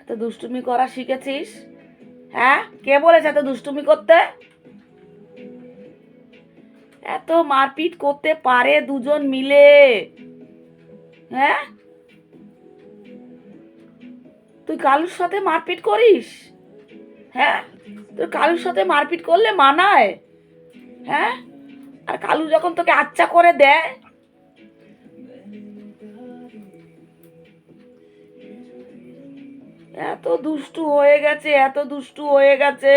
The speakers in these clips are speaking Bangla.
এত দুষ্টুমি করা শিখেছিস? হ্যাঁ, কে বলেছে এত দুষ্টুমি করতে? এত মারপিট করতে পারে দুজন মিলে? হ্যাঁ, তুই কালুর সাথে মারপিট করিস? হ্যাঁ, তুই কালুর সাথে মারপিট করলে মানায়? হ্যাঁ, আর কালু যখন তোকে আচ্ছা করে দেয়, এত দুষ্টু হয়ে গেছে, এত দুষ্টু হয়ে গেছে।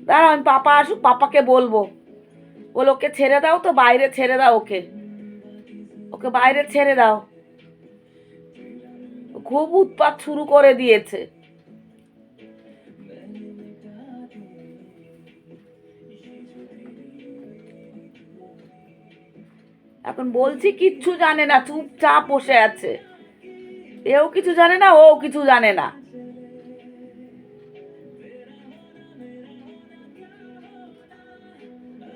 দাঁড়া, আমি পাপা আসুক, পাপাকে বলবো। বল ওকে ছেড়ে দাও তো, বাইরে ছেড়ে দাও ওকে, ওকে বাইরে ছেড়ে দাও। খুব উৎপাত শুরু করে দিয়েছে। এখন বলছি কিচ্ছু জানে না, চুপচাপ বসে আছে। এও কিছু জানে না, ও কিছু জানে না।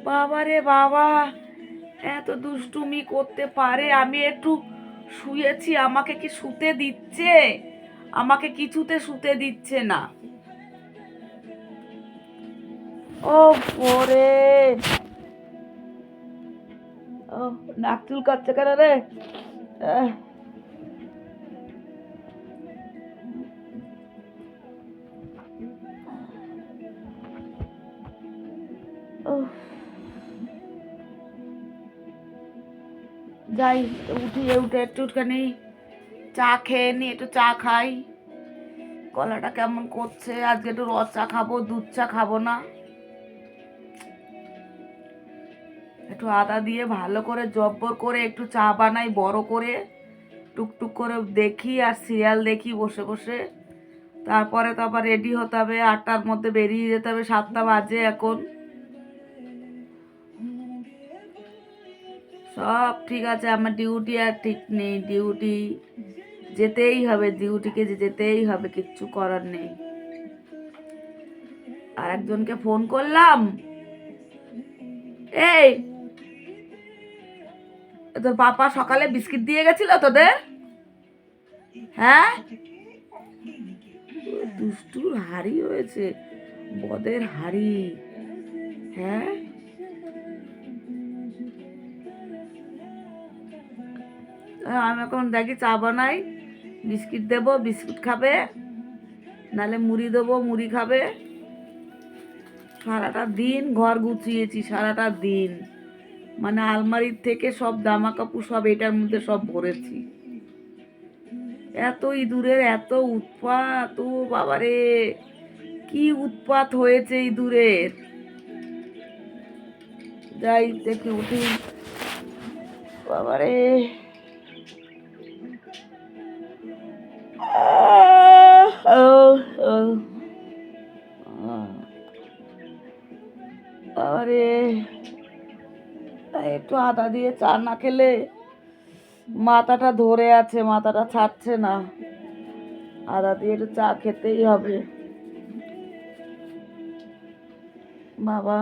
বাবা রে বাবা, এত দুষ্টুমি করতে পারে! আমি একটু শুয়েছি, আমাকে কি শুতে দিচ্ছে? আমাকে কিছুতে শুতে দিচ্ছে না। ও ওরে, ও নাক চুলকাচ্ছে কেন রে? আহ, উফ, যাই, উঠে একটুখানি চা খেয়ে নি, একটু চা খাই। গলাটা কেমন করছে, আজকে একটু রস চা খাবো, দুধ চা খাবো না। একটু আদা দিয়ে ভালো করে জব্বর করে একটু চা বানাই বড় করে, টুকটুক করে দেখি আর সিরিয়াল দেখি বসে বসে। তারপরে তো আবার রেডি হতে হবে, 8টার মধ্যে বেরিয়ে যেতে হবে, 7টা বাজে এখন। সব ঠিক আছে, আমার ডিউটি আর ঠিক নেই, ডিউটি যেতেই হবে, ডিউটিকে যেতেই হবে, কিচ্ছু করার নেই। আর একজনকে ফোন করলাম, এই তোর পাপা সকালে বিস্কিট দিয়ে গেছিল তোদের? হ্যাঁ, দুষ্টুর হাড়ি হয়েছে, বদের হাড়ি। হ্যাঁ, আমি এখন দেখি চা বানাই, বিস্কিট দেবো, বিস্কুট খাবে, নালে মুড়ি দেবো, মুড়ি খাবে। সারাটা দিন ঘর গুছিয়েছি, সারাটা দিন, মানে আলমারির থেকে সব জামা কাপড় সব এটার মধ্যে সব ভরেছি। এত ইঁদুরের এত উৎপাত, ও বাবারে, কি উৎপাত হয়েছে ইঁদুরের! যাই দেখি, উঠি। বাবারে, বাবারে, একটু আদা দিয়ে চা না খেলে মাথাটা ধরে আছে, মাথাটা ছাড়ছে না। আদা দিয়ে একটু চা খেতেই হবে। বাবা,